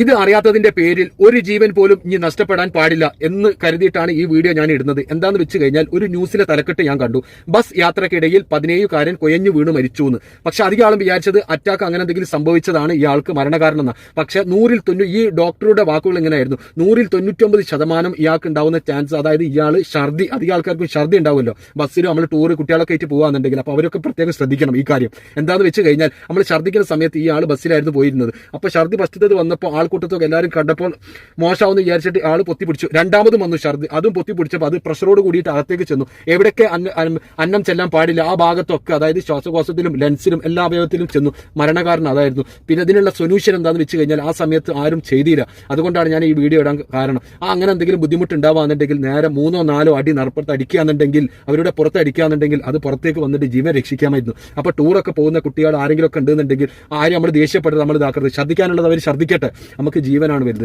ഇത് അറിയാത്തതിന്റെ പേരിൽ ഒരു ജീവൻ പോലും ഇനി നഷ്ടപ്പെടാൻ പാടില്ല എന്ന് കരുതിയിട്ടാണ് ഈ വീഡിയോ ഞാൻ ഇടുന്നത്. എന്താന്ന് വെച്ച് കഴിഞ്ഞാൽ ഒരു ന്യൂസിലെ തലക്കെട്ട് ഞാൻ കണ്ടു. ബസ് യാത്രക്കിടയിൽ 17കാരൻ കൊയഞ്ഞു വീണ് മരിച്ചു എന്ന്. പക്ഷെ അധികം ആളും വിചാരിച്ചത് അറ്റാക്ക് അങ്ങനെ എന്തെങ്കിലും സംഭവിച്ചതാണ് ഇയാൾക്ക് മരണകാരണം എന്ന്. പക്ഷെ ഈ ഡോക്ടറുടെ വാക്കുകൾ എങ്ങനെയായിരുന്നു, 99% ഇയാൾക്ക് ഉണ്ടാവുന്ന ചാൻസ്, അതായത് ഇയാൾ ഛർദി, അധികം ആൾക്കാർക്കും ഛർദി ഉണ്ടാവുമല്ലോ ബസ്സിൽ നമ്മൾ ടൂർ കുട്ടികളൊക്കെ ആയിട്ട് പോകാന്നുണ്ടെങ്കിൽ. അപ്പൊ അവരൊക്കെ പ്രത്യേകം ശ്രദ്ധിക്കണം ഈ കാര്യം. എന്താന്ന് വെച്ച് കഴിഞ്ഞാൽ നമ്മൾ ഛർദിക്കുന്ന സമയത്ത് ഇയാൾ ബസ്സിലായിരുന്നു പോയിരുന്നത്. അപ്പൊ ഛർദി ഫസ്റ്റത് വന്നപ്പോൾ ആൾക്കൂട്ടത്തൊക്കെ എല്ലാവരും കണ്ടപ്പോൾ മോശമാവെന്ന് വിചാരിച്ചിട്ട് ആൾ പൊത്തിപ്പിടിച്ചു. രണ്ടാമതും വന്നു ഛർദി, അതും പൊത്തിപ്പിടിച്ചപ്പോൾ അത് പ്രഷറോട് കൂടിയിട്ട് അകത്തേക്ക് ചെന്നു. എവിടെയൊക്കെ അന്നം ചെല്ലാൻ പാടില്ല ആ ഭാഗത്തൊക്കെ, അതായത് ശ്വാസകോശത്തിലും ലെൻസിലും എല്ലാ അവയവത്തിലും ചെന്നു. മരണകാരണം അതായിരുന്നു. പിന്നെ ഇതിനുള്ള സൊല്യൂഷൻ എന്താണെന്ന് വെച്ച് കഴിഞ്ഞാൽ ആ സമയത്ത് ആരും ചെയ്തില്ല. അതുകൊണ്ടാണ് ഞാൻ ഈ വീഡിയോ ഇടാൻ കാരണം. അങ്ങനെ എന്തെങ്കിലും ബുദ്ധിമുട്ടുണ്ടാവാന്നുണ്ടെങ്കിൽ നേരെ 3-4 അടി നടപ്പുറത്ത് അടിക്കുകയാണെന്നുണ്ടെങ്കിൽ, അവരുടെ പുറത്ത് അടിക്കുകയാണെന്നുണ്ടെങ്കിൽ അത് പുറത്തേക്ക് വന്നിട്ട് ജീവൻ രക്ഷിക്കാമായിരുന്നു. അപ്പൊ ടൂറൊക്കെ പോകുന്ന കുട്ടികൾ ആരെങ്കിലും ഒക്കെ ഉണ്ടെന്നുണ്ടെങ്കിൽ ആരും നമ്മൾ ദേഷ്യപ്പെട്ട് നമ്മൾ ഇതാക്കരുത്. ഛർദ്ദിക്കാനുള്ളത് അവർ ഛർദ്ദിക്കട്ടെ, നമുക്ക് ജീവനാണ് വരുന്നത്.